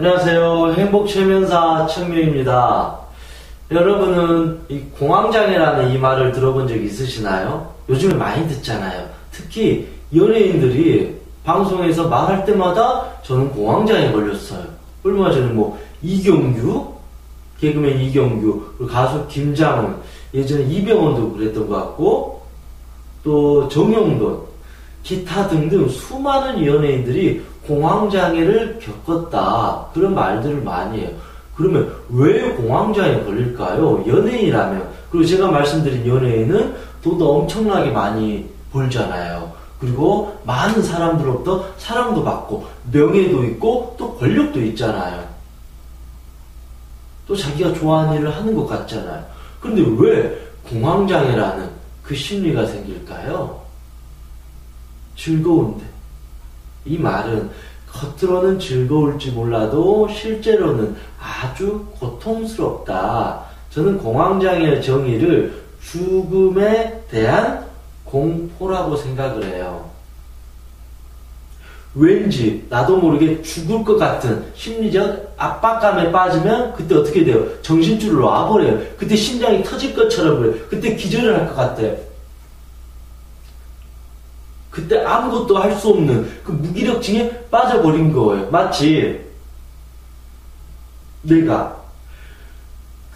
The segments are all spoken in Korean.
안녕하세요. 행복최면사 청명입니다. 여러분은 이 공황장애라는 이 말을 들어본 적 있으시나요? 요즘에 많이 듣잖아요. 특히 연예인들이 방송에서 말할 때마다 저는 공황장애 걸렸어요. 얼마 전에 이경규, 개그맨 이경규, 그리고 가수 김장훈, 예전에 이병헌도 그랬던 것 같고, 또 정용돈, 기타 등등 수많은 연예인들이 공황장애를 겪었다, 그런 말들을 많이 해요. 그러면 왜 공황장애 걸릴까요? 연예인이라면. 그리고 제가 말씀드린 연예인은 돈도 엄청나게 많이 벌잖아요. 그리고 많은 사람들로부터 사랑도 받고 명예도 있고 또 권력도 있잖아요. 또 자기가 좋아하는 일을 하는 것 같잖아요. 그런데 왜 공황장애라는 그 심리가 생길까요? 즐거운데. 이 말은 겉으로는 즐거울지 몰라도 실제로는 아주 고통스럽다. 저는 공황장애의 정의를 죽음에 대한 공포라고 생각을 해요. 왠지 나도 모르게 죽을 것 같은 심리적 압박감에 빠지면 그때 어떻게 돼요? 정신줄을 놔버려요. 그때 심장이 터질 것처럼 그래요. 그때 기절을 할 것 같아요. 그때 아무것도 할 수 없는 그 무기력증에 빠져버린 거예요. 마치 내가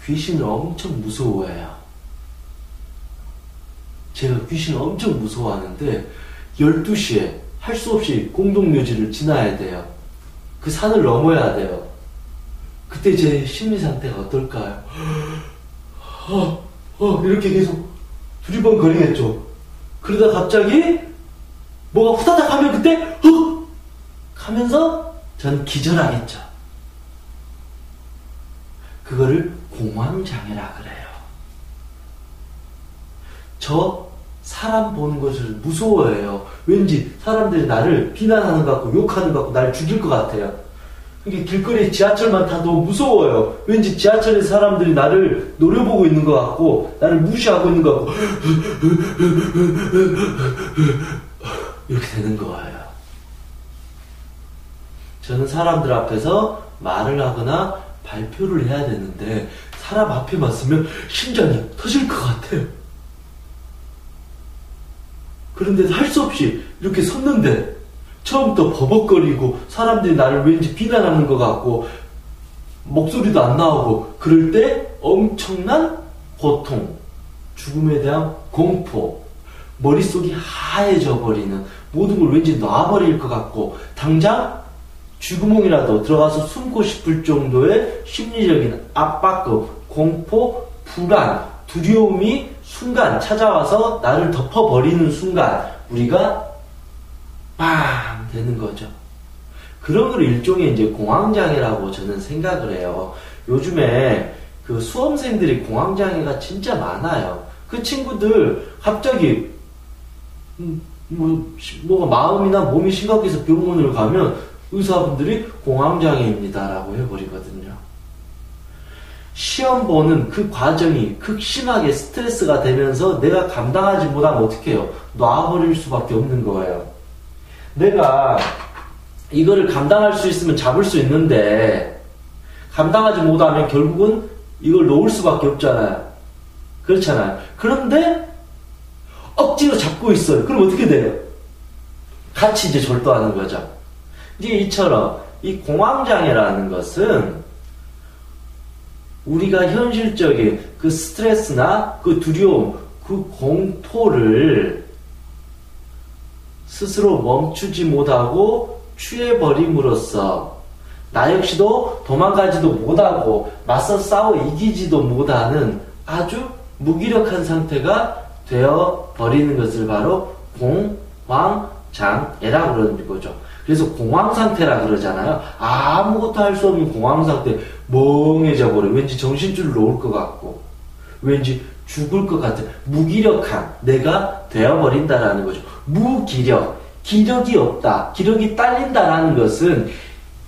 귀신을 엄청 무서워해요. 제가 귀신을 엄청 무서워하는데 12시에 할 수 없이 공동묘지를 지나야 돼요. 그 산을 넘어야 돼요. 그때 제 심리 상태가 어떨까요? 이렇게 계속 두리번거리겠죠. 그러다 갑자기 뭐가 후다닥 하면 그때 하면서 전 기절하겠죠. 그거를 공황장애라 그래요. 저 사람 보는 것을 무서워해요. 왠지 사람들이 나를 비난하는 것 같고 욕하는 것 같고 나를 죽일 것 같아요. 이게 길거리에 지하철만 타도 무서워요. 왠지 지하철에 사람들이 나를 노려보고 있는 것 같고 나를 무시하고 있는 것 같고 이렇게 되는 거예요. 저는 사람들 앞에서 말을 하거나 발표를 해야 되는데 사람 앞에만 서면 심장이 터질 것 같아요. 그런데 할 수 없이 이렇게 섰는데 처음부터 버벅거리고 사람들이 나를 왠지 비난하는 것 같고 목소리도 안 나오고 그럴 때 엄청난 고통, 죽음에 대한 공포, 머릿속이 하얘져 버리는, 모든 걸 왠지 놔버릴 것 같고 당장 쥐구멍이라도 들어가서 숨고 싶을 정도의 심리적인 압박감, 공포, 불안, 두려움이 순간 찾아와서 나를 덮어버리는 순간 우리가 빵 되는 거죠. 그런 걸 일종의 이제 공황장애라고 저는 생각을 해요. 요즘에 그 수험생들이 공황장애가 진짜 많아요. 그 친구들 갑자기 뭐가 마음이나 몸이 심각해서 병원을 가면 의사분들이 공황장애입니다라고 해버리거든요. 시험 보는 그 과정이 극심하게 스트레스가 되면서 내가 감당하지 못하면 어떻게 해요? 놔버릴 수밖에 없는 거예요. 내가 이거를 감당할 수 있으면 잡을 수 있는데 감당하지 못하면 결국은 이걸 놓을 수밖에 없잖아요. 그렇잖아요. 그런데 억지로 잡고 있어요. 그럼 어떻게 돼요? 같이 이제 절도하는 거죠. 이제 이처럼 이 공황장애라는 것은 우리가 현실적인 그 스트레스나 그 두려움, 그 공포를 스스로 멈추지 못하고 취해버림으로써 나 역시도 도망가지도 못하고 맞서 싸워 이기지도 못하는 아주 무기력한 상태가 되어버리는 것을 바로 공황장애라고 그러는 거죠. 그래서 공황상태라 그러잖아요. 아무것도 할 수 없는 공황상태, 멍해져 버려. 왠지 정신줄을 놓을 것 같고 왠지 죽을 것 같은 무기력한 내가 되어버린다라는 거죠. 무기력, 기력이 없다, 기력이 딸린다라는 것은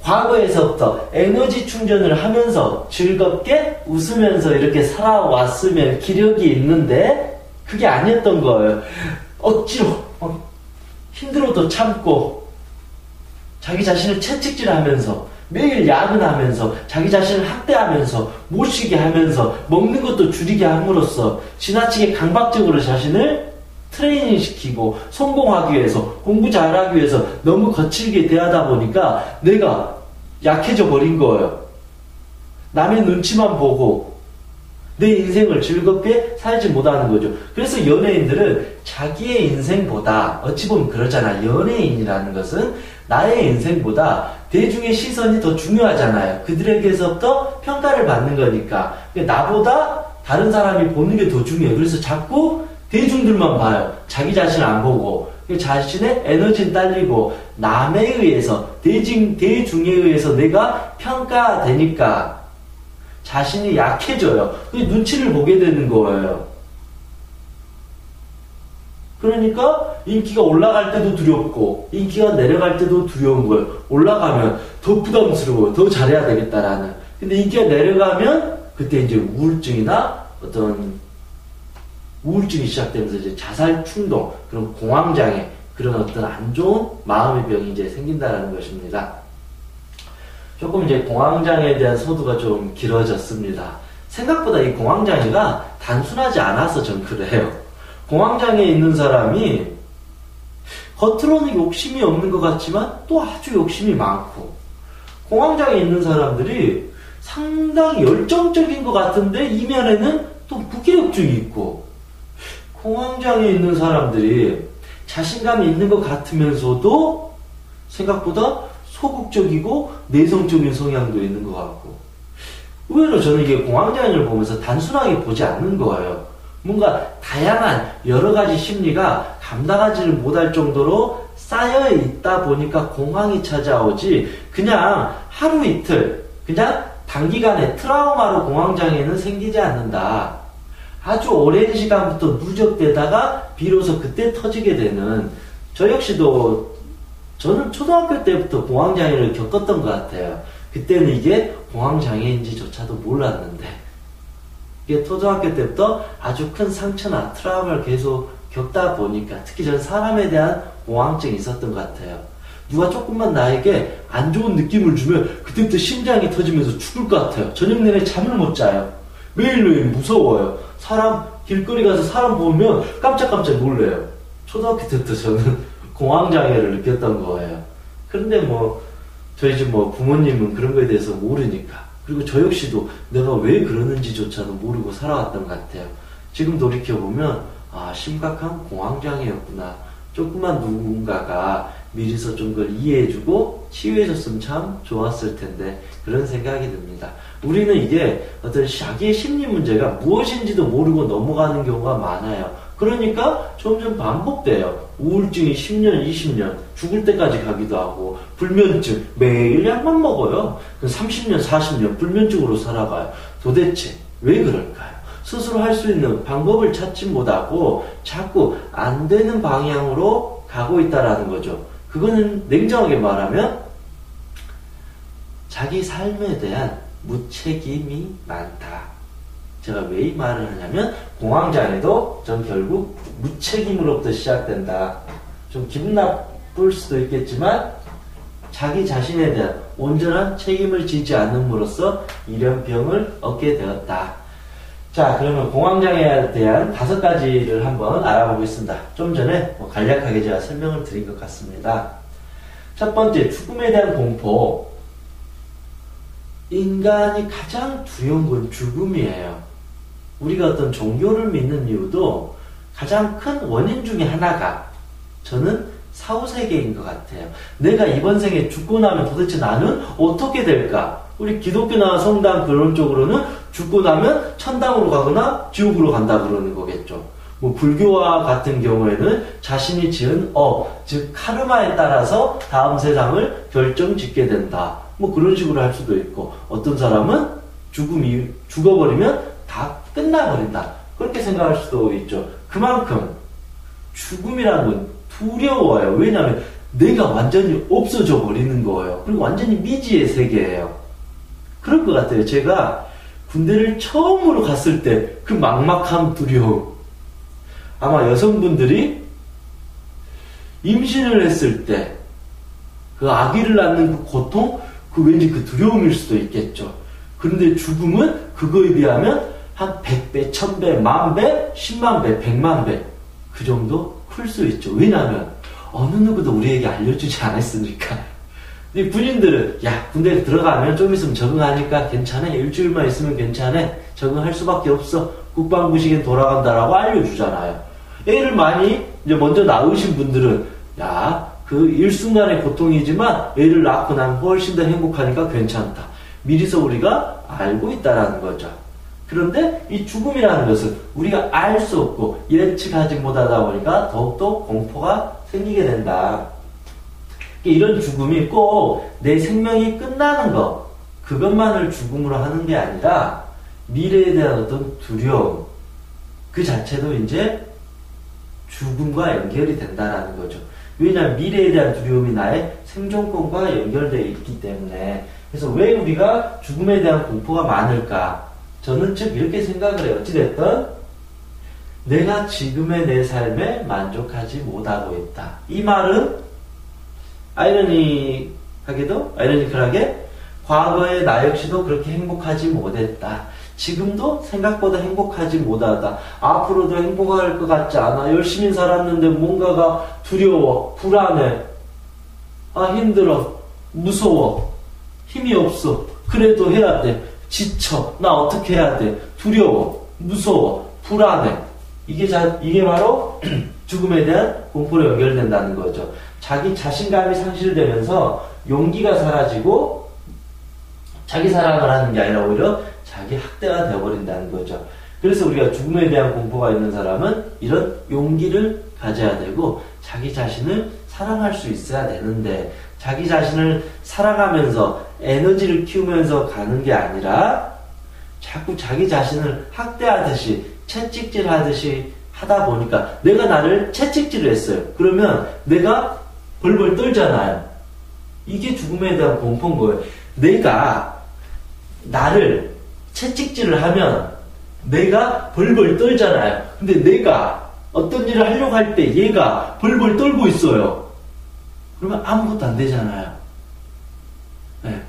과거에서부터 에너지 충전을 하면서 즐겁게 웃으면서 이렇게 살아왔으면 기력이 있는데 그게 아니었던 거예요. 억지로 힘들어도 참고 자기 자신을 채찍질하면서 매일 야근하면서 자기 자신을 학대하면서 못 쉬게 하면서 먹는 것도 줄이게 함으로써 지나치게 강박적으로 자신을 트레이닝 시키고 성공하기 위해서 공부 잘하기 위해서 너무 거칠게 대하다 보니까 내가 약해져 버린 거예요. 남의 눈치만 보고 내 인생을 즐겁게 살지 못하는 거죠. 그래서 연예인들은 자기의 인생보다 어찌 보면 그러잖아. 연예인이라는 것은 나의 인생보다 대중의 시선이 더 중요하잖아요. 그들에게서부터 평가를 받는 거니까. 나보다 다른 사람이 보는 게 더 중요해요. 그래서 자꾸 대중들만 봐요. 자기 자신을 안 보고 자신의 에너지는 딸리고 남에 의해서 대중에 의해서 내가 평가되니까 자신이 약해져요. 눈치를 보게 되는 거예요. 그러니까 인기가 올라갈 때도 두렵고 인기가 내려갈 때도 두려운 거예요. 올라가면 더 부담스러워요. 더 잘해야 되겠다라는. 근데 인기가 내려가면 그때 이제 우울증이나 어떤 우울증이 시작되면서 이제 자살 충동, 그런 공황장애, 그런 어떤 안 좋은 마음의 병이 이제 생긴다라는 것입니다. 조금 이제 공황장애에 대한 소두가 좀 길어졌습니다. 생각보다 이 공황장애가 단순하지 않아서 전 그래요. 공황장애에 있는 사람이 겉으로는 욕심이 없는 것 같지만 또 아주 욕심이 많고, 공황장애에 있는 사람들이 상당히 열정적인 것 같은데 이면에는 또 무기력증이 있고, 공황장애에 있는 사람들이 자신감이 있는 것 같으면서도 생각보다 소극적이고 내성적인 성향도 있는 것 같고, 의외로 저는 이게 공황장애를 보면서 단순하게 보지 않는 거예요. 뭔가 다양한 여러 가지 심리가 감당하지를 못할 정도로 쌓여 있다 보니까 공황이 찾아오지, 그냥 하루 이틀 그냥 단기간에 트라우마로 공황장애는 생기지 않는다. 아주 오랜 시간부터 누적되다가 비로소 그때 터지게 되는, 저 역시도 저는 초등학교 때부터 공황장애를 겪었던 것 같아요. 그때는 이게 공황장애인지조차도 몰랐는데, 이게 초등학교 때부터 아주 큰 상처나 트라우마를 계속 겪다 보니까, 특히 저는 사람에 대한 공황증이 있었던 것 같아요. 누가 조금만 나에게 안 좋은 느낌을 주면 그때부터 심장이 터지면서 죽을 것 같아요. 저녁 내내 잠을 못 자요. 매일매일 무서워요. 길거리 가서 사람 보면 깜짝깜짝 놀래요. 초등학교 때부터 저는 공황장애를 느꼈던 거예요. 그런데 저희 집 부모님은 그런 거에 대해서 모르니까, 그리고 저 역시도 내가 왜 그러는지조차도 모르고 살아왔던 것 같아요. 지금 돌이켜보면 심각한 공황장애였구나. 조금만 누군가가 미리서 좀 그걸 이해해주고 치유해줬으면 참 좋았을 텐데, 그런 생각이 듭니다. 우리는 이게 어떤 자기의 심리 문제가 무엇인지도 모르고 넘어가는 경우가 많아요. 그러니까 점점 반복돼요. 우울증이 10년, 20년, 죽을 때까지 가기도 하고, 불면증, 매일 약만 먹어요. 30년, 40년 불면증으로 살아가요. 도대체 왜 그럴까요? 스스로 할 수 있는 방법을 찾지 못하고 자꾸 안 되는 방향으로 가고 있다라는 거죠. 그거는 냉정하게 말하면 자기 삶에 대한 무책임이 많다. 제가 왜 이 말을 하냐면, 공황장애도 전 결국 무책임으로부터 시작된다. 좀 기분 나쁠 수도 있겠지만 자기 자신에 대한 온전한 책임을 지지 않음으로써 이런 병을 얻게 되었다. 자, 그러면 공황장애에 대한 5가지를 한번 알아보겠습니다. 좀 전에 간략하게 제가 설명을 드린 것 같습니다. 첫 번째, 죽음에 대한 공포. 인간이 가장 두려운 건 죽음이에요. 우리가 어떤 종교를 믿는 이유도 가장 큰 원인 중에 하나가 저는 사후세계인 것 같아요. 내가 이번 생에 죽고 나면 도대체 나는 어떻게 될까? 우리 기독교나 성당 그런 쪽으로는 죽고 나면 천당으로 가거나 지옥으로 간다 그러는 거겠죠. 불교와 같은 경우에는 자신이 지은 즉 카르마에 따라서 다음 세상을 결정짓게 된다. 그런 식으로 할 수도 있고, 어떤 사람은 죽어버리면 다 끝나버린다. 그렇게 생각할 수도 있죠. 그만큼 죽음이라는 건 두려워요. 왜냐하면 내가 완전히 없어져 버리는 거예요. 그리고 완전히 미지의 세계예요. 그럴 것 같아요. 제가 군대를 처음으로 갔을 때 그 막막함, 두려움. 아마 여성분들이 임신을 했을 때 그 아기를 낳는 그 고통, 그 왠지 그 두려움일 수도 있겠죠. 그런데 죽음은 그거에 비하면 한 100배, 1000배, 10,000배, 100,000배, 100,000배 그 정도 클 수 있죠. 왜냐하면 어느 누구도 우리에게 알려주지 않았으니까. 이 군인들은 야 군대에 들어가면 좀 있으면 적응하니까 괜찮아. 일주일만 있으면 괜찮아. 적응할 수밖에 없어. 국방부식엔 돌아간다라고 알려주잖아요. 애를 많이 이제 먼저 낳으신 분들은 야 그 일순간의 고통이지만 애를 낳고 나면 훨씬 더 행복하니까 괜찮다. 미리서 우리가 알고 있다라는 거죠. 그런데 이 죽음이라는 것은 우리가 알 수 없고 예측하지 못하다 보니까 더욱더 공포가 생기게 된다. 이런 죽음이 꼭 내 생명이 끝나는 것, 그것만을 죽음으로 하는 게 아니라 미래에 대한 어떤 두려움, 그 자체도 이제 죽음과 연결이 된다라는 거죠. 왜냐하면 미래에 대한 두려움이 나의 생존권과 연결되어 있기 때문에. 그래서 왜 우리가 죽음에 대한 공포가 많을까? 저는 즉 이렇게 생각을 해요. 어찌됐든 내가 지금의 내 삶에 만족하지 못하고 있다. 이 말은 아이러니컬하게 과거의 나 역시도 그렇게 행복하지 못했다. 지금도 생각보다 행복하지 못하다. 앞으로도 행복할 것 같지 않아. 열심히 살았는데 뭔가가 두려워, 불안해, 힘들어, 무서워, 힘이 없어. 그래도 해야 돼. 지쳐. 나 어떻게 해야 돼? 두려워, 무서워, 불안해. 이게 바로 죽음에 대한 공포로 연결된다는 거죠. 자기 자신감이 상실되면서 용기가 사라지고 자기 사랑을 하는 게 아니라 오히려 자기 학대가 되어버린다는 거죠. 그래서 우리가 죽음에 대한 공포가 있는 사람은 이런 용기를 가져야 되고 자기 자신을 사랑할 수 있어야 되는데 자기 자신을 사랑하면서 에너지를 키우면서 가는 게 아니라 자꾸 자기 자신을 학대하듯이 채찍질하듯이 하다 보니까 내가 나를 채찍질을 했어요. 그러면 내가 벌벌 떨잖아요. 이게 죽음에 대한 공포인 거예요. 내가 나를 채찍질을 하면 내가 벌벌 떨잖아요. 근데 내가 어떤 일을 하려고 할 때 얘가 벌벌 떨고 있어요. 그러면 아무것도 안 되잖아요. 네.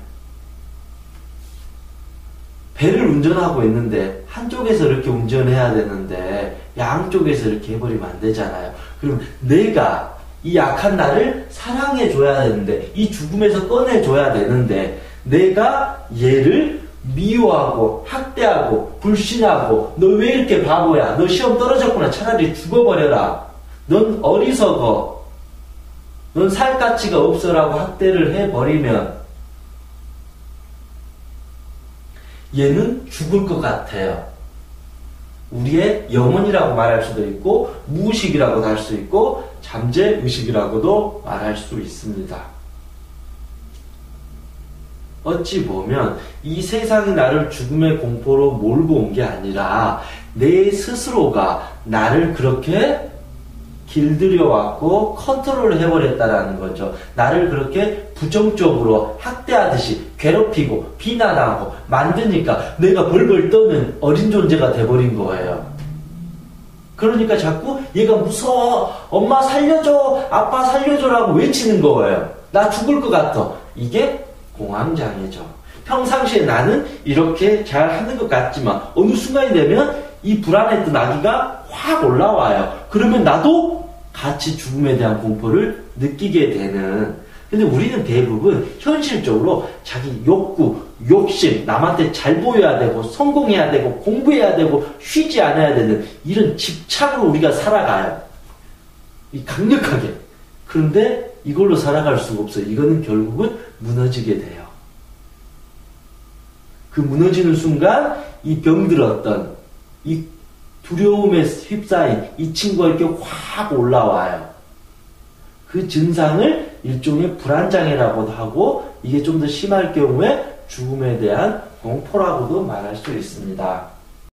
배를 운전하고 있는데 한쪽에서 이렇게 운전해야 되는데 양쪽에서 이렇게 해버리면 안 되잖아요. 그럼 내가 이 약한 나를 사랑해줘야 되는데 이 죽음에서 꺼내줘야 되는데 내가 얘를 미워하고 학대하고 불신하고 너 왜 이렇게 바보야? 너 시험 떨어졌구나. 차라리 죽어버려라. 넌 어리석어. 넌 살 가치가 없어라고 학대를 해버리면 얘는 죽을 것 같아요. 우리의 영혼이라고 말할 수도 있고 무의식이라고도 할 수 있고 잠재의식이라고도 말할 수 있습니다. 어찌 보면 이 세상이 나를 죽음의 공포로 몰고 온 게 아니라 내 스스로가 나를 그렇게 길들여왔고 컨트롤을 해버렸다라는 거죠. 나를 그렇게 부정적으로 학대하듯이 괴롭히고 비난하고 만드니까 내가 벌벌 떠는 어린 존재가 돼버린 거예요. 그러니까 자꾸 얘가 무서워, 엄마 살려줘, 아빠 살려줘라고 외치는 거예요. 나 죽을 것 같아. 이게 공황장애죠. 평상시에 나는 이렇게 잘 하는 것 같지만 어느 순간이 되면 이 불안했던 아기가 확 올라와요. 그러면 나도 같이 죽음에 대한 공포를 느끼게 되는. 근데 우리는 대부분 현실적으로 자기 욕구, 욕심, 남한테 잘 보여야 되고 성공해야 되고 공부해야 되고 쉬지 않아야 되는 이런 집착으로 우리가 살아가요. 강력하게. 그런데 이걸로 살아갈 수가 없어요. 이거는 결국은 무너지게 돼요. 그 무너지는 순간 이 병들었던 이 두려움에 휩싸인 이 친구가 이렇게 확 올라와요. 그 증상을 일종의 불안장애라고도 하고 이게 좀 더 심할 경우에 죽음에 대한 공포라고도 말할 수 있습니다.